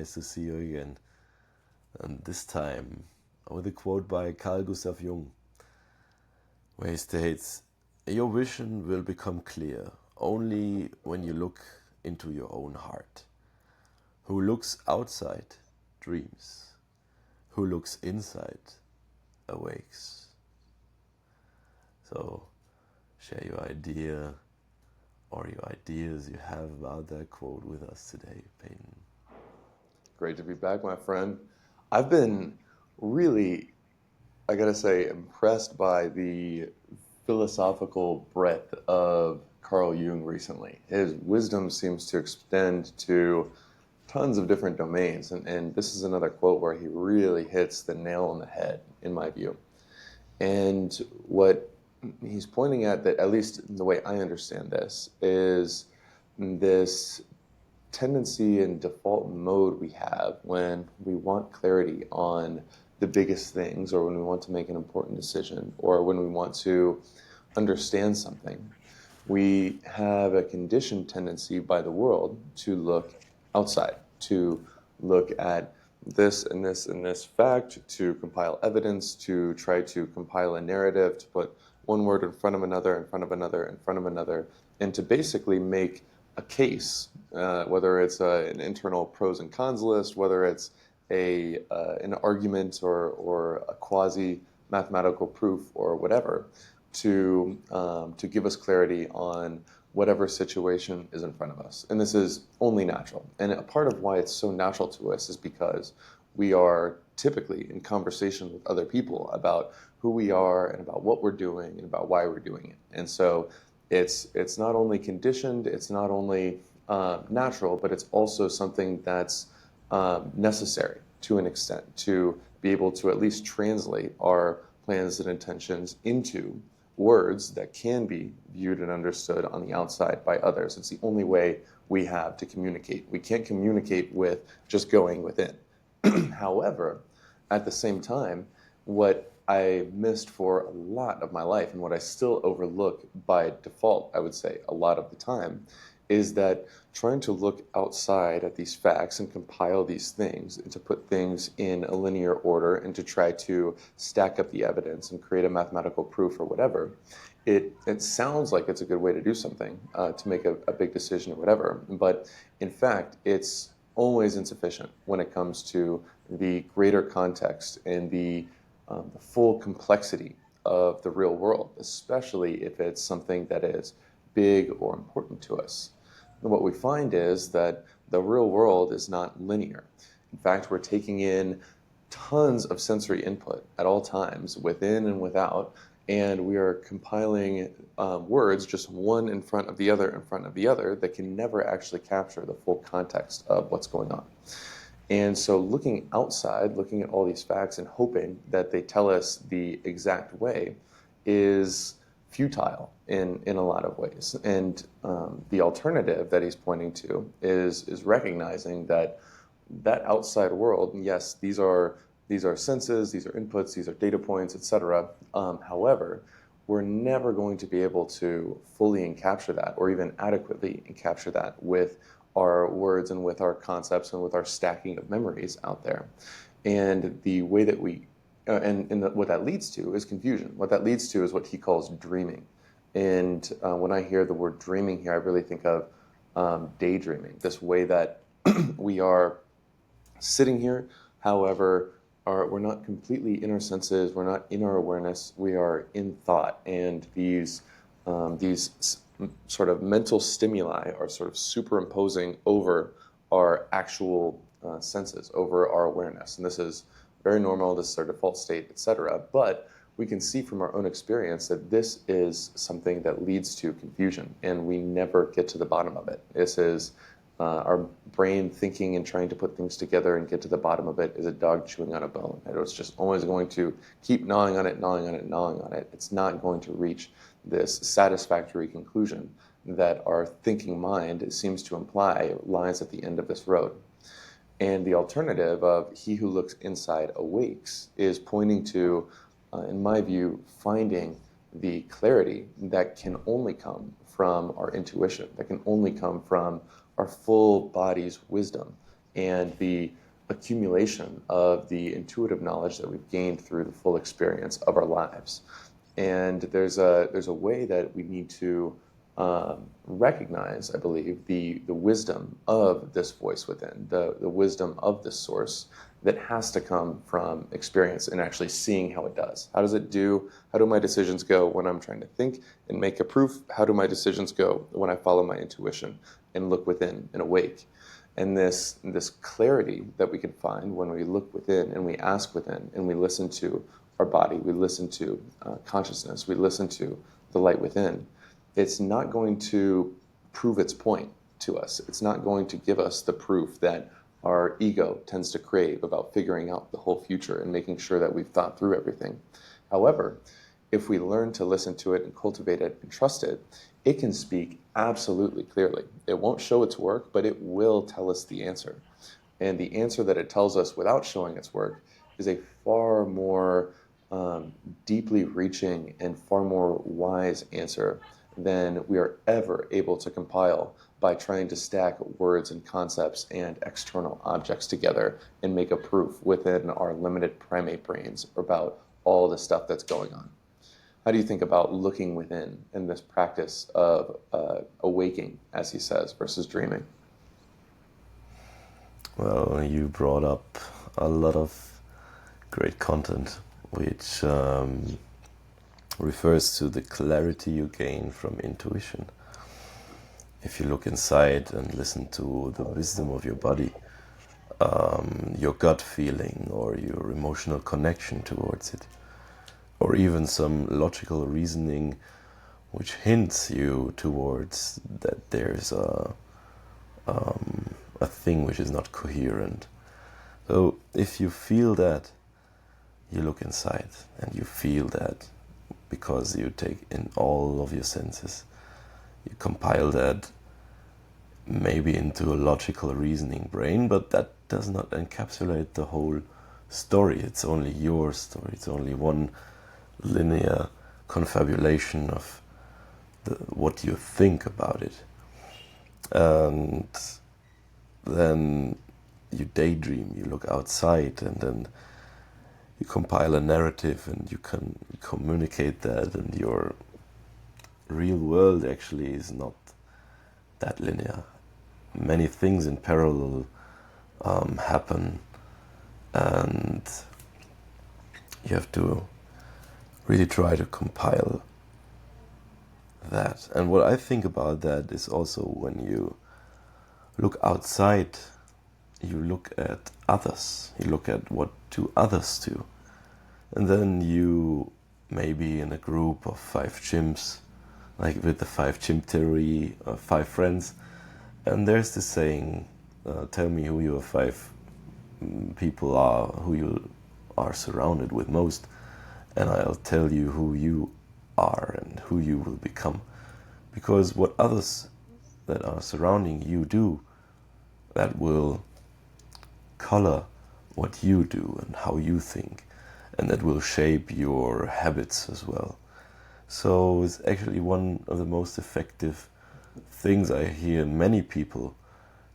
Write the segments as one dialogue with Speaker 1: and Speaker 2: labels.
Speaker 1: nice to see you again. And this time with a quote by Gustav Jung, where he states, "Your vision will become clear only when you look into your own heart. Who looks outside dreams. Who looks inside awakes." So share your idea or your ideas you have about that quote with us today, Peyton.
Speaker 2: Great to be back, my friend. I've been really, I gotta say, impressed by the philosophical breadth of Carl Jung recently. His wisdom seems to extend to tons of different domains, and this is another quote where he really hits the nail on the head, in my view. And what he's pointing at, that at least the way I understand this, is this tendency and default mode we have when we want clarity on the biggest things, or when we want to make an important decision, or when we want to understand something. We have a conditioned tendency by the world to look outside, to look at this and this and this fact, to compile evidence, to try to compile a narrative, to put one word in front of another, in front of another, in front of another, and to basically make a case, whether it's an internal pros and cons list, whether it's an argument or a quasi mathematical proof or whatever, to give us clarity on whatever situation is in front of us. And this is only natural. And a part of why it's so natural to us is because we are typically in conversation with other people about who we are and about what we're doing and about why we're doing it. And so it's not only conditioned, it's not only natural, but it's also something that's necessary to an extent to be able to at least translate our plans and intentions into words that can be viewed and understood on the outside by others. It's the only way we have to communicate. We can't communicate with just going within. However, at the same time, what I missed for a lot of my life, and what I still overlook by default, I would say, a lot of the time, is that trying to look outside at these facts and compile these things and to put things in a linear order and to try to stack up the evidence and create a mathematical proof or whatever, it sounds like it's a good way to do something, to make a big decision or whatever. But in fact, it's always insufficient when it comes to the greater context and the full complexity of the real world, especially if it's something that is big or important to us. And what we find is that the real world is not linear. In fact, we're taking in tons of sensory input at all times, within and without, and we are compiling words, just one in front of the other in front of the other, that can never actually capture the full context of what's going on. And so looking outside, looking at all these facts and hoping that they tell us the exact way is futile in a lot of ways. And the alternative that he's pointing to is recognizing that outside world, yes, these are senses, these are inputs, these are data points, etc. However, we're never going to be able to fully encapture that, or even adequately encapture that, with our words and with our concepts and with our stacking of memories out there. And the way that what that leads to is confusion. What that leads to is what he calls dreaming. And when I hear the word dreaming here, I really think of daydreaming, this way that we are sitting here, however, we're not completely in our senses, we're not in our awareness, we are in thought. And these sort of mental stimuli are sort of superimposing over our actual senses, over our awareness. And this is very normal, this is our default state, etc. But we can see from our own experience that this is something that leads to confusion, and we never get to the bottom of it. This is our brain thinking and trying to put things together and get to the bottom of it is a dog chewing on a bone. And it's just always going to keep gnawing on it, gnawing on it, gnawing on it. It's not going to reach this satisfactory conclusion that our thinking mind seems to imply lies at the end of this road. And the alternative of he who looks inside awakes is pointing to, in my view, finding the clarity that can only come from our intuition, that can only come from our full body's wisdom. and the accumulation of the intuitive knowledge that we've gained through the full experience of our lives. And there's a way that we need to recognize, I believe, the wisdom of this voice within, the wisdom of this source that has to come from experience and actually seeing how it does. How does it do? How do my decisions go when I'm trying to think and make a proof? How do my decisions go when I follow my intuition and look within and awake? And this clarity that we can find when we look within and we ask within and we listen to our body, we listen to consciousness, we listen to the light within, it's not going to prove its point to us. It's not going to give us the proof that our ego tends to crave about figuring out the whole future and making sure that we've thought through everything. However, if we learn to listen to it and cultivate it and trust it, it can speak absolutely clearly. It won't show its work, but it will tell us the answer. And the answer that it tells us without showing its work is a far more deeply reaching and far more wise answer than we are ever able to compile by trying to stack words and concepts and external objects together and make a proof within our limited primate brains about all the stuff that's going on. How do you think about looking within in this practice of awaking, as he says, versus dreaming?
Speaker 1: Well, you brought up a lot of great content, which refers to the clarity you gain from intuition. If you look inside and listen to the wisdom of your body, your gut feeling or your emotional connection towards it, or even some logical reasoning which hints you towards that there's a thing which is not coherent. So if you feel that, you look inside and you feel that because you take in all of your senses, you compile that maybe into a logical reasoning brain, but that does not encapsulate the whole story. It's only your story. It's only one linear confabulation of what you think about it. And then you daydream, you look outside, and then you compile a narrative and you can communicate that, and your real world actually is not that linear. Many things in parallel happen, and you have to really try to compile that. And what I think about that is also when you look outside, you look at others, you look at what do others do, and then you maybe in a group of 5 chimps, like with the 5 chimp theory, 5 friends, and there's this saying, tell me who your 5 people are, who you are surrounded with most, and I'll tell you who you are and who you will become. Because what others that are surrounding you do, that will color what you do and how you think, and that will shape your habits as well. So it's actually one of the most effective things I hear many people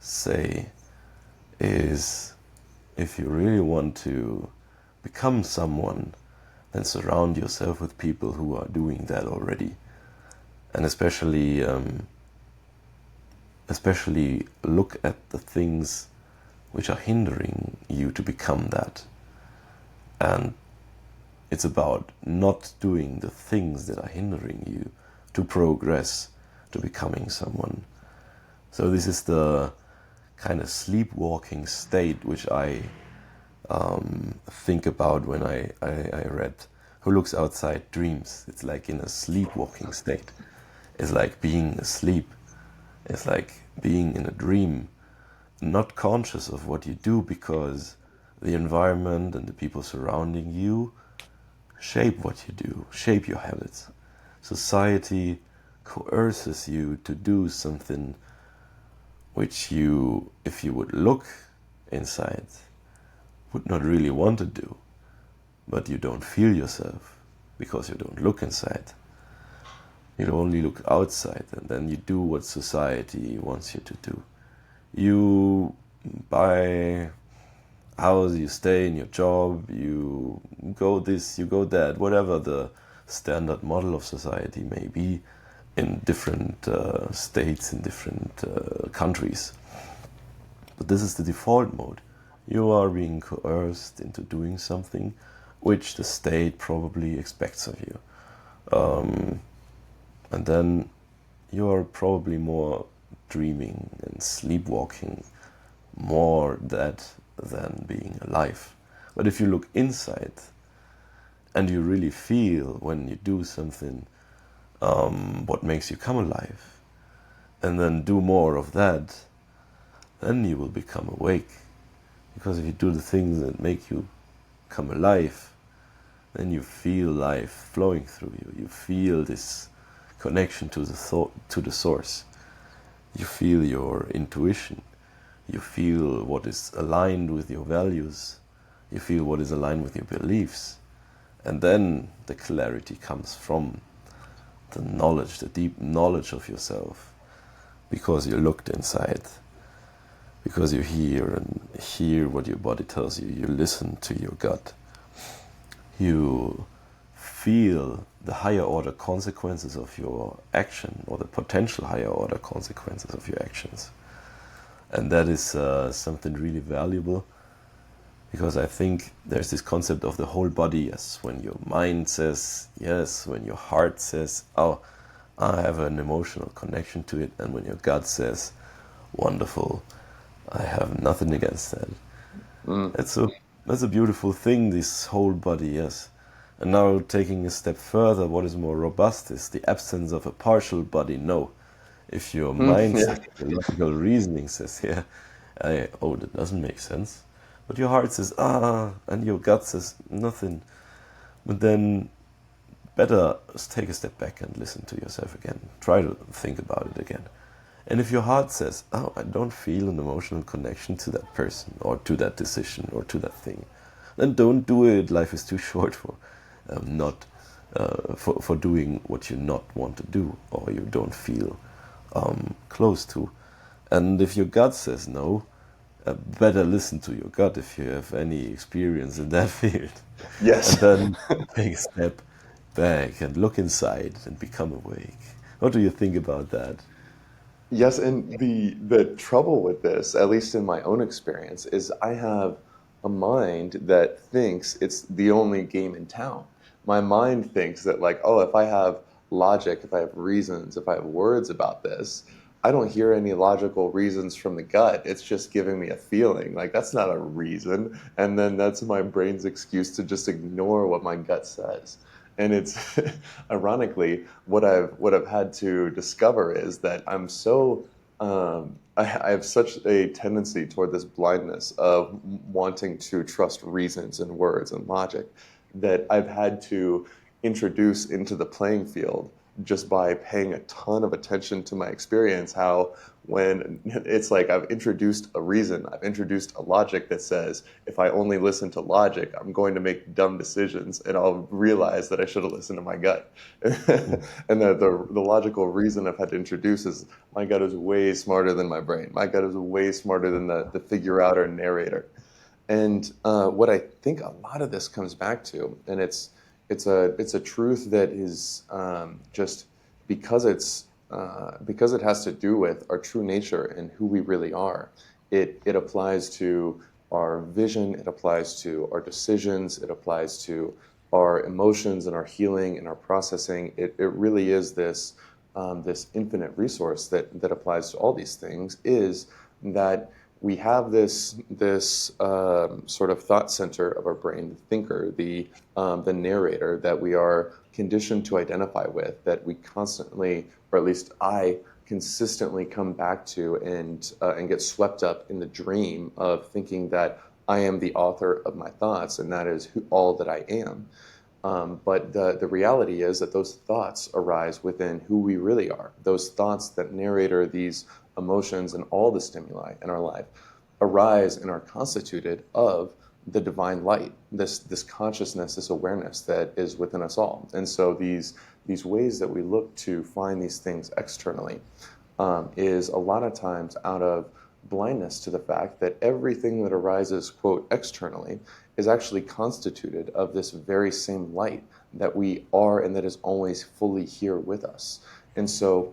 Speaker 1: say is, if you really want to become someone, then surround yourself with people who are doing that already. And especially look at the things which are hindering you to become that. And it's about not doing the things that are hindering you to progress to becoming someone. So this is the kind of sleepwalking state which I think about when I read Who Looks Outside Dreams. It's like in a sleepwalking state. It's like being asleep. It's like being in a dream, not conscious of what you do, because the environment and the people surrounding you shape what you do, shape your habits. Society coerces you to do something which you, if you would look inside, would not really want to do, but you don't feel yourself because you don't look inside. You only look outside, and then you do what society wants you to do. You buy house, you stay in your job, you go this, you go that, whatever the standard model of society may be in different states, in different countries. But this is the default mode. You are being coerced into doing something which the state probably expects of you. And then you are probably more dreaming and sleepwalking, more that than being alive. But if you look inside and you really feel when you do something what makes you come alive, and then do more of that, then you will become awake. Because if you do the things that make you come alive, then you feel life flowing through you. You feel this connection to the thought, to the source. You feel your intuition. You feel what is aligned with your values. You feel what is aligned with your beliefs. And then the clarity comes from the knowledge, the deep knowledge of yourself. Because you looked inside. Because you hear what your body tells you. You listen to your gut. You feel the higher order consequences of your action, or the potential higher order consequences of your actions. And that is something really valuable, because I think there's this concept of the whole body. Yes, when your mind says yes, when your heart says, oh, I have an emotional connection to it, and when your gut says, wonderful, I have nothing against that. That's a beautiful thing, this whole body, yes. And now taking a step further, what is more robust is the absence of a partial body, no. If your mind
Speaker 2: Yeah.
Speaker 1: says, your logical reasoning says, yeah, oh, that doesn't make sense. But your heart says, ah, and your gut says, nothing. But then better take a step back and listen to yourself again. Try to think about it again. And if your heart says, oh, I don't feel an emotional connection to that person, or to that decision, or to that thing, then don't do it. Life is too short for not for doing what you not want to do, or you don't feel close to. And if your gut says no, better listen to your gut if you have any experience in that field. And
Speaker 2: Yes.
Speaker 1: then take a step back and look inside and become awake. What do you think about that?
Speaker 2: Yes, and the trouble with this, at least in my own experience, is I have a mind that thinks it's the only game in town. My mind thinks that, like, oh, if I have logic, if I have reasons, if I have words about this, I don't hear any logical reasons from the gut. It's just giving me a feeling. Like, that's not a reason. And then that's my brain's excuse to just ignore what my gut says. And it's ironically what I've had to discover is that I'm so I have such a tendency toward this blindness of wanting to trust reasons and words and logic that I've had to introduce into the playing field just by paying a ton of attention to my experience, how when it's like I've introduced a reason, I've introduced a logic that says if I only listen to logic, I'm going to make dumb decisions and I'll realize that I should have listened to my gut. And the logical reason I've had to introduce is my gut is way smarter than my brain. My gut is way smarter than the figure outer narrator. And what I think a lot of this comes back to, and it's a truth that is just because it has to do with our true nature and who we really are. It applies to our vision. It applies to our decisions. It applies to our emotions and our healing and our processing. It really is this infinite resource that applies to all these things. Is that we have this sort of thought center of our brain, the thinker, the narrator that we are conditioned to identify with, that we constantly, or at least I consistently come back to and get swept up in the dream of thinking that I am the author of my thoughts and that is all that I am. But the reality is that those thoughts arise within who we really are. Those thoughts that narrate these emotions and all the stimuli in our life arise and are constituted of the divine light, this consciousness, this awareness that is within us all. And so these ways that we look to find these things externally is a lot of times out of blindness to the fact that everything that arises, quote, externally is actually constituted of this very same light that we are and that is always fully here with us. And so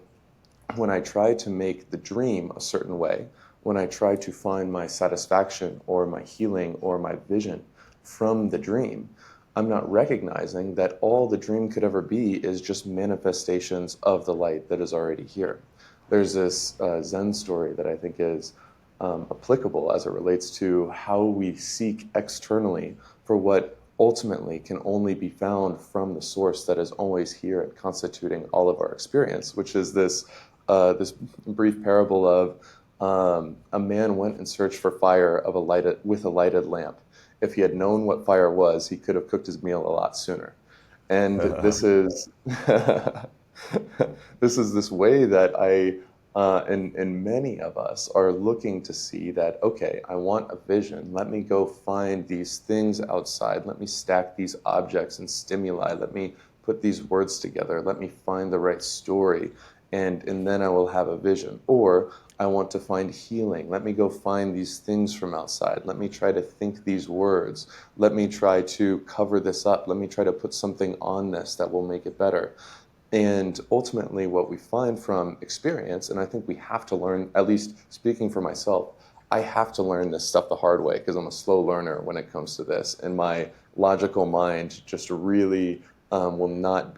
Speaker 2: when I try to make the dream a certain way, when I try to find my satisfaction or my healing or my vision from the dream, I'm not recognizing that all the dream could ever be is just manifestations of the light that is already here. There's this Zen story that I think is applicable as it relates to how we seek externally for what ultimately can only be found from the source that is always here and constituting all of our experience, which is this brief parable of a man went and searched for fire with a lighted lamp. If he had known what fire was, he could have cooked his meal a lot sooner. And this is this way that and many of us are looking to see that, okay, I want a vision. Let me go find these things outside. Let me stack these objects and stimuli. Let me put these words together. Let me find the right story. And then I will have a vision. Or I want to find healing. Let me go find these things from outside. Let me try to think these words. Let me try to cover this up. Let me try to put something on this that will make it better. And ultimately, what we find from experience, and I think we have to learn, at least speaking for myself, I have to learn this stuff the hard way because I'm a slow learner when it comes to this. And my logical mind just really will not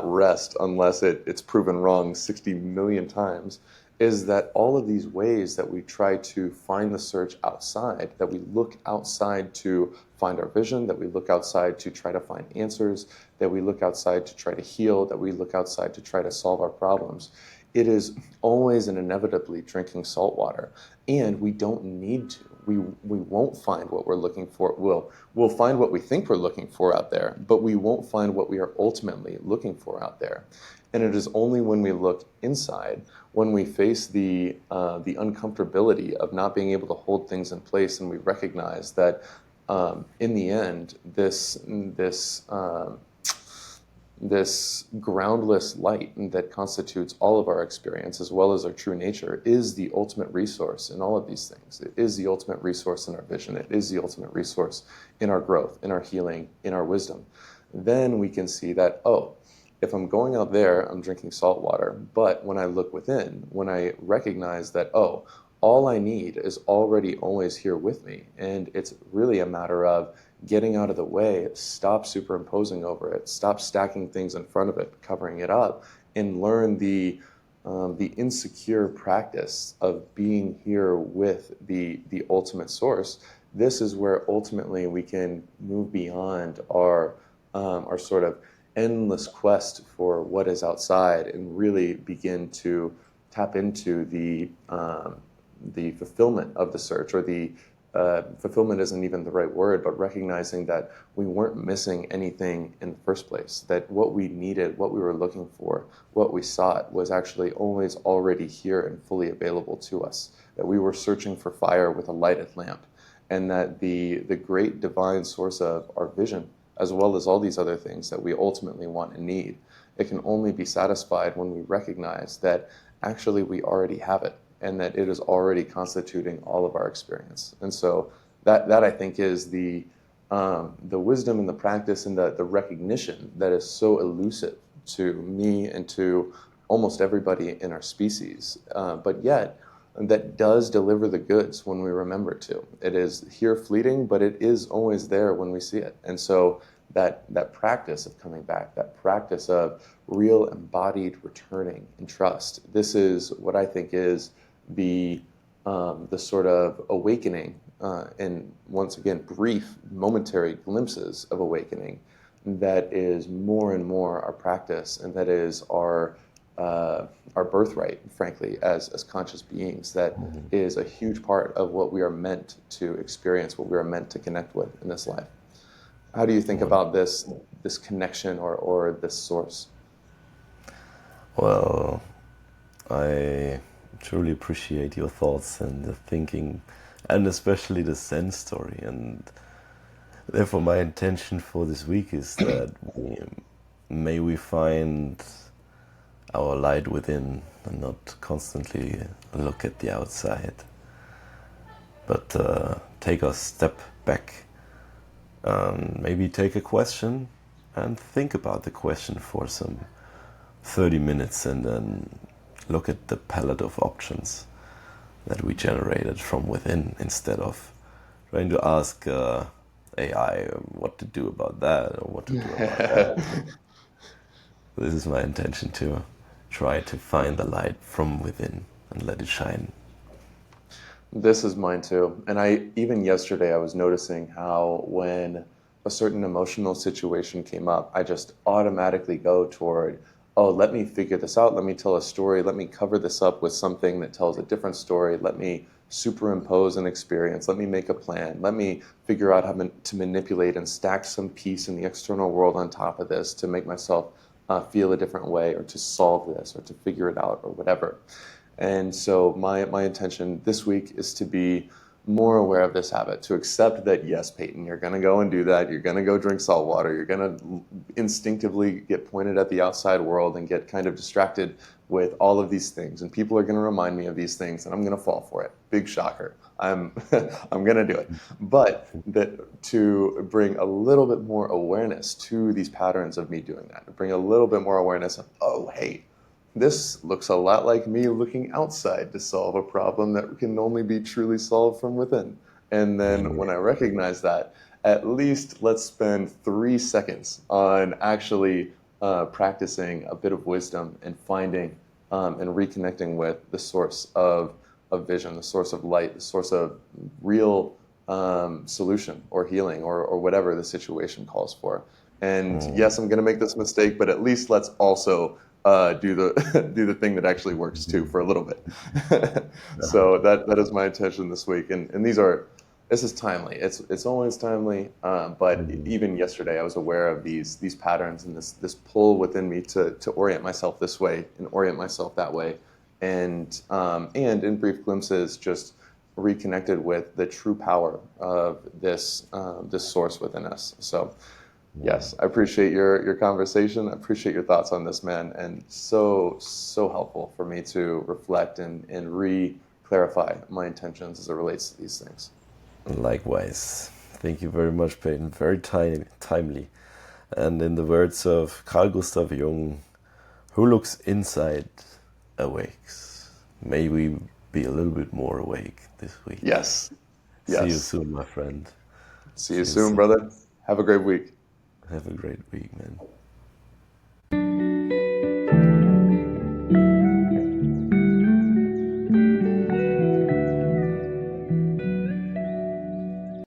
Speaker 2: rest unless it's proven wrong 60 million times, is that all of these ways that we try to find the search outside, that we look outside to find our vision, that we look outside to try to find answers, that we look outside to try to heal, that we look outside to try to solve our problems, it is always and inevitably drinking salt water. And we don't need to. We won't find what we're looking for. We'll find what we think we're looking for out there, but we won't find what we are ultimately looking for out there. And it is only when we look inside, when we face the uncomfortability of not being able to hold things in place, and we recognize that in the end, this groundless light that constitutes all of our experience, as well as our true nature, is the ultimate resource in all of these things. It is the ultimate resource in our vision. It is the ultimate resource in our growth, in our healing, in our wisdom. Then we can see that, oh, if I'm going out there, I'm drinking salt water. But when I look within, when I recognize that, oh, all I need is already always here with me, and it's really a matter of getting out of the way, stop superimposing over it, stop stacking things in front of it, covering it up, and learn the insecure practice of being here with the ultimate source. This is where ultimately we can move beyond our sort of endless quest for what is outside and really begin to tap into the fulfillment of the search, or the fulfillment isn't even the right word, but recognizing that we weren't missing anything in the first place, that what we needed, what we were looking for, what we sought was actually always already here and fully available to us, that we were searching for fire with a lighted lamp, and that the great divine source of our vision, as well as all these other things that we ultimately want and need, it can only be satisfied when we recognize that actually we already have it, and that it is already constituting all of our experience. And so that I think is the wisdom and the practice and the recognition that is so elusive to me and to almost everybody in our species, but yet that does deliver the goods when we remember to. It is here fleeting, but it is always there when we see it. And so that practice of coming back, that practice of real embodied returning in trust, this is what I think is the sort of awakening, and once again, brief, momentary glimpses of awakening that is more and more our practice, and that is our birthright, frankly, as conscious beings. That is a huge part of what we are meant to experience, what we are meant to connect with in this life. How do you think about this connection or this source?
Speaker 1: Well, I truly appreciate your thoughts and the thinking, and especially the Zen story. And therefore, my intention for this week is that may we find our light within and not constantly look at the outside, but take a step back and maybe take a question and think about the question for some 30 minutes and then look at the palette of options that we generated from within instead of trying to ask AI what to do about that or what to do about that. This is my intention to try to find the light from within and let it shine.
Speaker 2: This is mine too. And even yesterday, I was noticing how when a certain emotional situation came up, I just automatically go toward, oh, let me figure this out. Let me tell a story. Let me cover this up with something that tells a different story. Let me superimpose an experience. Let me make a plan. Let me figure out how to manipulate and stack some piece in the external world on top of this to make myself feel a different way, or to solve this, or to figure it out, or whatever. And so my intention this week is to be more aware of this habit, to accept that, yes, Peyton, you're going to go and do that. You're going to go drink salt water. You're going to instinctively get pointed at the outside world and get kind of distracted with all of these things. And people are going to remind me of these things, and I'm going to fall for it. Big shocker. I'm I'm going to do it. But that to bring a little bit more awareness to these patterns of me doing that, to bring a little bit more awareness of, oh, hey, this looks a lot like me looking outside to solve a problem that can only be truly solved from within. And then when I recognize that, at least let's spend 3 seconds on actually practicing a bit of wisdom and finding and reconnecting with the source of vision, the source of light, the source of real solution or healing, or whatever the situation calls for. And yes, I'm going to make this mistake, but at least let's also do the do the thing that actually works too for a little bit. So that is my intention this week, and this is timely. It's always timely, but even yesterday I was aware of these patterns and this pull within me to orient myself this way and orient myself that way, and in brief glimpses just reconnected with the true power of this source within us. So. Yes, I appreciate your conversation. I appreciate your thoughts on this, man, and so helpful for me to reflect and re-clarify my intentions as it relates to these things.
Speaker 1: Likewise. Thank you very much, Peyton. Very timely. And in the words of Carl Gustav Jung, who looks inside awakes. May we be a little bit more awake this week.
Speaker 2: Yes,
Speaker 1: See you
Speaker 2: yes.
Speaker 1: soon, my friend.
Speaker 2: See
Speaker 1: See
Speaker 2: you
Speaker 1: you
Speaker 2: soon,
Speaker 1: soon.
Speaker 2: brother. Have a great week.
Speaker 1: Have a great week, man.